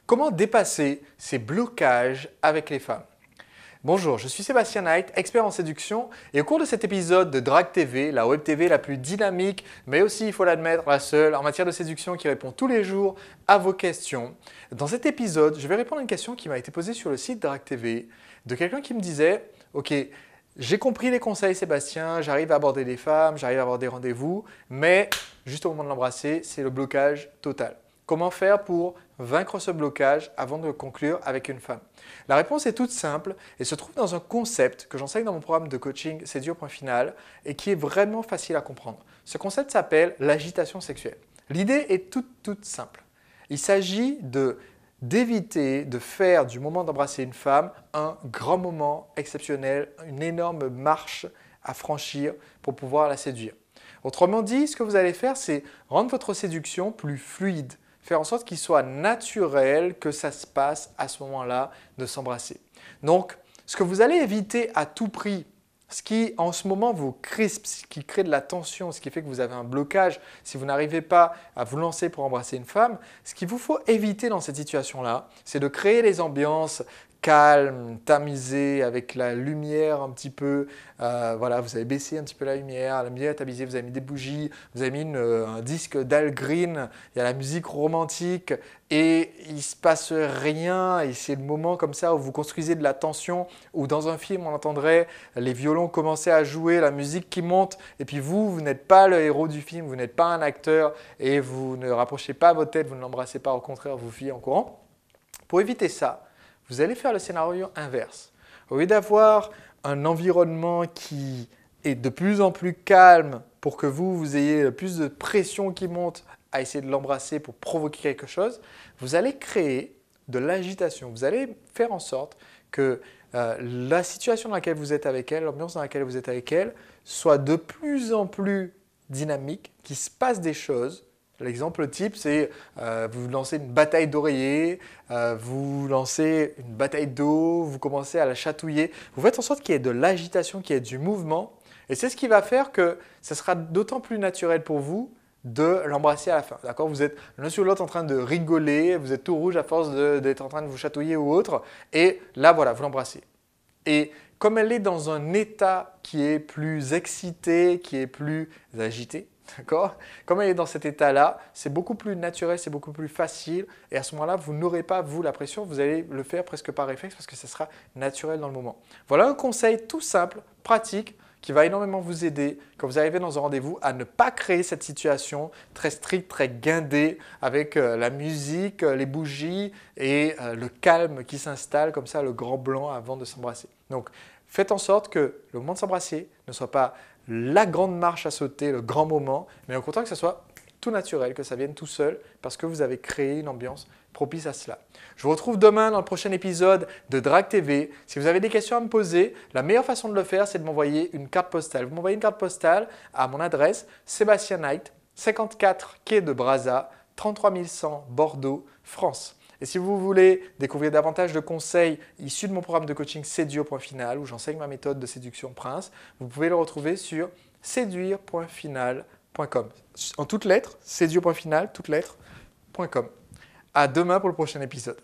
Comment dépasser ces blocages avec les femmes? Bonjour, je suis Sébastien Knight, expert en séduction et au cours de cet épisode de Drag TV, la web TV la plus dynamique, mais aussi, il faut l'admettre, la seule en matière de séduction qui répond tous les jours à vos questions. Dans cet épisode, je vais répondre à une question qui m'a été posée sur le site Drag TV de quelqu'un qui me disait « Ok, j'ai compris les conseils Sébastien, j'arrive à aborder les femmes, j'arrive à avoir des rendez-vous, mais juste au moment de l'embrasser, c'est le blocage total. Comment faire pour vaincre ce blocage avant de conclure avec une femme? La réponse est toute simple et se trouve dans un concept que j'enseigne dans mon programme de coaching Séduire.final et qui est vraiment facile à comprendre. Ce concept s'appelle l'agitation sexuelle. L'idée est toute simple. Il s'agit d'éviter de faire du moment d'embrasser une femme un grand moment exceptionnel, une énorme marche à franchir pour pouvoir la séduire. Autrement dit, ce que vous allez faire, c'est rendre votre séduction plus fluide, faire en sorte qu'il soit naturel que ça se passe à ce moment-là de s'embrasser. Donc, ce que vous allez éviter à tout prix, ce qui en ce moment vous crispe, ce qui crée de la tension, ce qui fait que vous avez un blocage, si vous n'arrivez pas à vous lancer pour embrasser une femme, ce qu'il vous faut éviter dans cette situation-là, c'est de créer les ambiances calmes, tamisées, avec la lumière un petit peu, voilà, vous avez baissé un petit peu la lumière est tamisée, vous avez mis des bougies, vous avez mis un disque d'Al Green, il y a la musique romantique et il ne se passe rien et c'est le moment comme ça où vous construisez de la tension, où dans un film on entendrait les violons commencer à jouer, la musique qui monte et puis vous n'êtes pas le héros du film, vous n'êtes pas un acteur et vous ne rapprochez pas votre tête, vous ne l'embrassez pas, au contraire vous fuyez en courant. Pour éviter ça, vous allez faire le scénario inverse. Au lieu d'avoir un environnement qui est de plus en plus calme pour que vous ayez plus de pression qui monte à essayer de l'embrasser pour provoquer quelque chose, vous allez créer de l'agitation. Vous allez faire en sorte que la situation dans laquelle vous êtes avec elle, l'ambiance dans laquelle vous êtes avec elle, soit de plus en plus dynamique, qu'il se passe des choses. L'exemple type, c'est vous lancez une bataille d'oreillers, vous lancez une bataille d'eau, vous commencez à la chatouiller. Vous faites en sorte qu'il y ait de l'agitation, qu'il y ait du mouvement. Et c'est ce qui va faire que ce sera d'autant plus naturel pour vous de l'embrasser à la fin. D'accord? Vous êtes l'un sur l'autre en train de rigoler, vous êtes tout rouge à force d'être en train de vous chatouiller ou autre. Et là, voilà, vous l'embrassez. Et comme elle est dans un état qui est plus excité, qui est plus agité, d'accord? Comme elle est dans cet état-là, c'est beaucoup plus naturel, c'est beaucoup plus facile. Et à ce moment-là, vous n'aurez pas, vous, la pression. Vous allez le faire presque par réflexe parce que ce sera naturel dans le moment. Voilà un conseil tout simple, pratique, qui va énormément vous aider quand vous arrivez dans un rendez-vous à ne pas créer cette situation très stricte, très guindée avec la musique, les bougies et le calme qui s'installe comme ça, le grand blanc avant de s'embrasser. Donc, faites en sorte que le moment de s'embrasser ne soit pas la grande marche à sauter, le grand moment, mais au contraire que ce soit tout naturel, que ça vienne tout seul parce que vous avez créé une ambiance propice à cela. Je vous retrouve demain dans le prochain épisode de Drag TV. Si vous avez des questions à me poser, la meilleure façon de le faire, c'est de m'envoyer une carte postale. Vous m'envoyez une carte postale à mon adresse Sébastien Knight, 54 quai de Brazza, 33 100 Bordeaux, France. Et si vous voulez découvrir davantage de conseils issus de mon programme de coaching Séduire.final où j'enseigne ma méthode de séduction prince, vous pouvez le retrouver sur séduire.final.com. En toutes lettres, séduire.final, toutes lettres.com. À demain pour le prochain épisode.